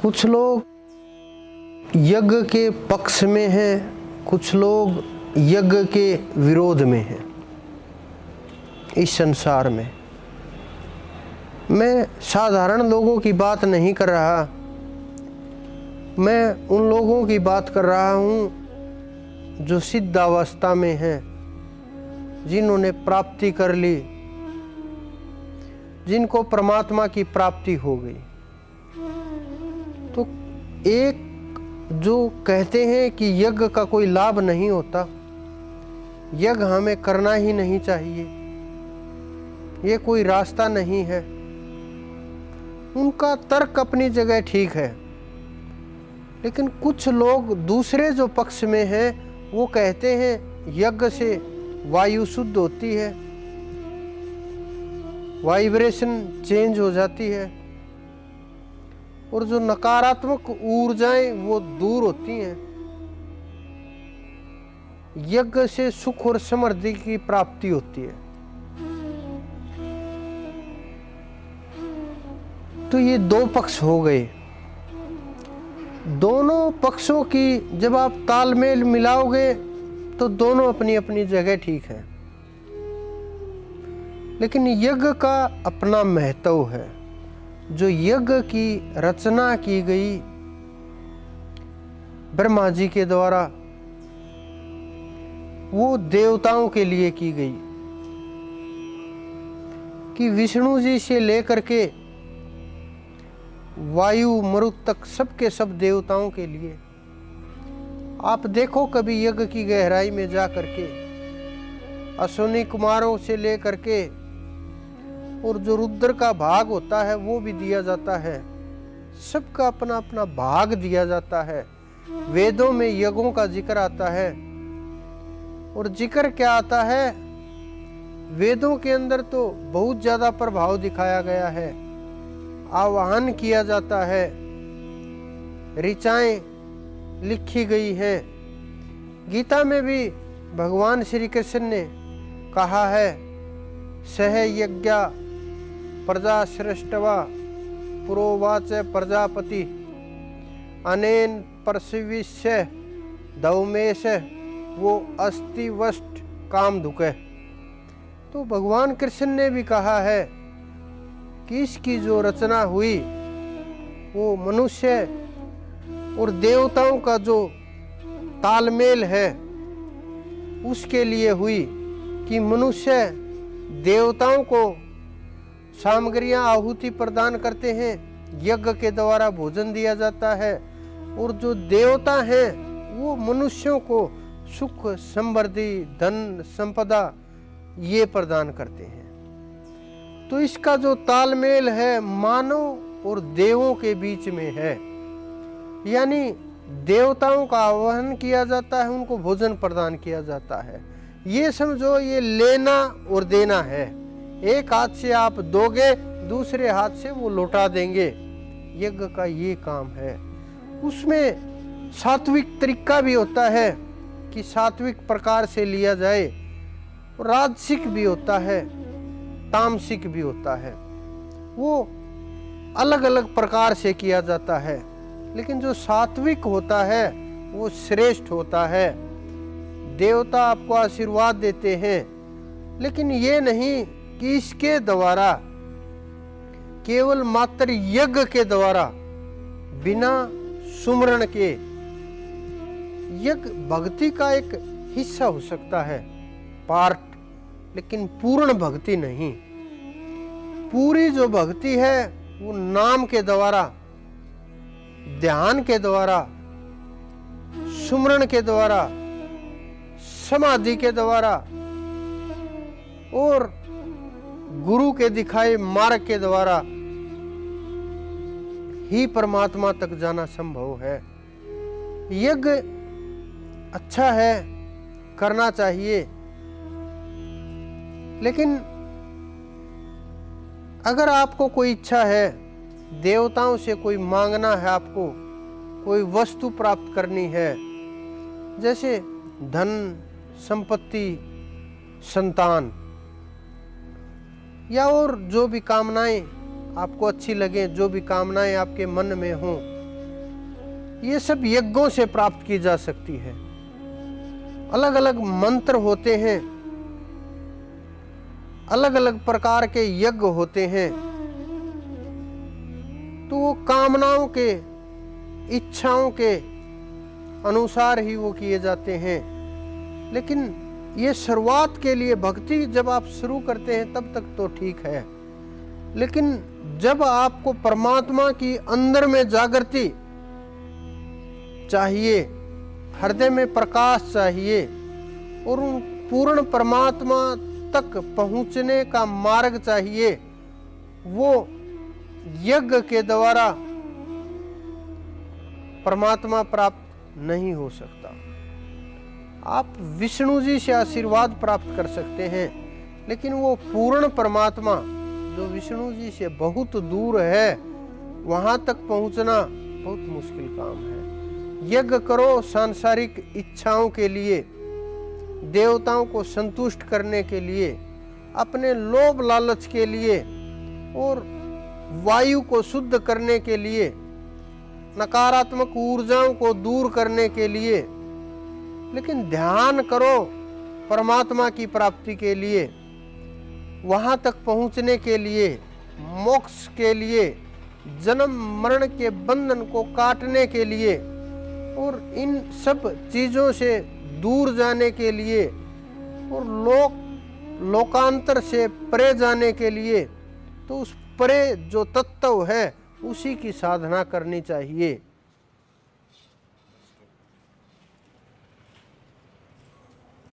कुछ लोग यज्ञ के पक्ष में हैं, कुछ लोग यज्ञ के विरोध में हैं। इस संसार में मैं साधारण लोगों की बात नहीं कर रहा, मैं उन लोगों की बात कर रहा हूँ जो सिद्ध अवस्था में हैं, जिन्होंने प्राप्ति कर ली, जिनको परमात्मा की प्राप्ति हो गई। तो एक जो कहते हैं कि यज्ञ का कोई लाभ नहीं होता, यज्ञ हमें करना ही नहीं चाहिए, ये कोई रास्ता नहीं है, उनका तर्क अपनी जगह ठीक है। लेकिन कुछ लोग दूसरे जो पक्ष में हैं वो कहते हैं यज्ञ से वायु शुद्ध होती है, वाइब्रेशन चेंज हो जाती है और जो नकारात्मक ऊर्जाएं वो दूर होती हैं। यज्ञ से सुख और समृद्धि की प्राप्ति होती है। तो ये दो पक्ष हो गए। दोनों पक्षों की जब आप तालमेल मिलाओगे तो दोनों अपनी अपनी जगह ठीक है। लेकिन यज्ञ का अपना महत्व है। जो यज्ञ की रचना की गई ब्रह्मा जी के द्वारा, वो देवताओं के लिए की गई, कि विष्णु जी से लेकर के वायु मरुत तक सबके सब देवताओं के लिए। आप देखो कभी यज्ञ की गहराई में जा करके, अश्विनी कुमारों से लेकर के और जो रुद्र का भाग होता है वो भी दिया जाता है, सबका अपना अपना भाग दिया जाता है। वेदों में यज्ञों का जिक्र आता है। और जिक्र क्या आता है? वेदों के अंदर तो बहुत ज्यादा प्रभाव दिखाया गया है, आवाहन किया जाता है, ऋचाएं लिखी गई है। गीता में भी भगवान श्री कृष्ण ने कहा है, सह यज्ञा प्रजा श्रेष्ठवा पुरोवाच प्रजापति अनेन परशिविष्य दौमेश वो अस्ति वष्ट काम दुखे। तो भगवान कृष्ण ने भी कहा है कि इसकी जो रचना हुई वो मनुष्य और देवताओं का जो तालमेल है उसके लिए हुई, कि मनुष्य देवताओं को सामग्रियां आहुति प्रदान करते हैं, यज्ञ के द्वारा भोजन दिया जाता है, और जो देवता हैं वो मनुष्यों को सुख समृद्धि धन संपदा ये प्रदान करते हैं। तो इसका जो तालमेल है मानव और देवों के बीच में है, यानी देवताओं का आह्वान किया जाता है, उनको भोजन प्रदान किया जाता है। ये समझो ये लेना और देना है। एक हाथ से आप दोगे, दूसरे हाथ से वो लौटा देंगे। यज्ञ का ये काम है। उसमें सात्विक तरीका भी होता है कि सात्विक प्रकार से लिया जाए, राजसिक भी होता है, तामसिक भी होता है। वो अलग अलग प्रकार से किया जाता है। लेकिन जो सात्विक होता है वो श्रेष्ठ होता है। देवता आपको आशीर्वाद देते हैं, लेकिन ये नहीं कि इसके द्वारा, केवल मात्र यज्ञ के द्वारा, बिना सुमरण के। यज्ञ भक्ति का एक हिस्सा हो सकता है, पार्ट, लेकिन पूर्ण भक्ति नहीं। पूरी जो भक्ति है वो नाम के द्वारा, ध्यान के द्वारा, सुमरण के द्वारा, समाधि के द्वारा और गुरु के दिखाए मार्ग के द्वारा ही परमात्मा तक जाना संभव है। यज्ञ अच्छा है, करना चाहिए, लेकिन अगर आपको कोई इच्छा है, देवताओं से कोई मांगना है, आपको कोई वस्तु प्राप्त करनी है, जैसे धन संपत्ति संतान या और जो भी कामनाएं आपको अच्छी लगे, जो भी कामनाएं आपके मन में हों, ये सब यज्ञों से प्राप्त की जा सकती है। अलग अलग मंत्र होते हैं, अलग अलग प्रकार के यज्ञ होते हैं, तो वो कामनाओं के, इच्छाओं के अनुसार ही वो किए जाते हैं। लेकिन ये शुरुआत के लिए भक्ति जब आप शुरू करते हैं तब तक तो ठीक है, लेकिन जब आपको परमात्मा की अंदर में जागृति चाहिए, हृदय में प्रकाश चाहिए और उन पूर्ण परमात्मा तक पहुंचने का मार्ग चाहिए, वो यज्ञ के द्वारा परमात्मा प्राप्त नहीं हो सकता। आप विष्णु जी से आशीर्वाद प्राप्त कर सकते हैं, लेकिन वो पूर्ण परमात्मा जो विष्णु जी से बहुत दूर है, वहां तक पहुंचना बहुत मुश्किल काम है। यज्ञ करो सांसारिक इच्छाओं के लिए, देवताओं को संतुष्ट करने के लिए, अपने लोभ लालच के लिए और वायु को शुद्ध करने के लिए, नकारात्मक ऊर्जाओं को दूर करने के लिए, लेकिन ध्यान करो परमात्मा की प्राप्ति के लिए, वहां तक पहुंचने के लिए, मोक्ष के लिए, जन्म मरण के बंधन को काटने के लिए और इन सब चीजों से दूर जाने के लिए और लोकांतर से परे जाने के लिए, तो उस परे जो तत्व है उसी की साधना करनी चाहिए।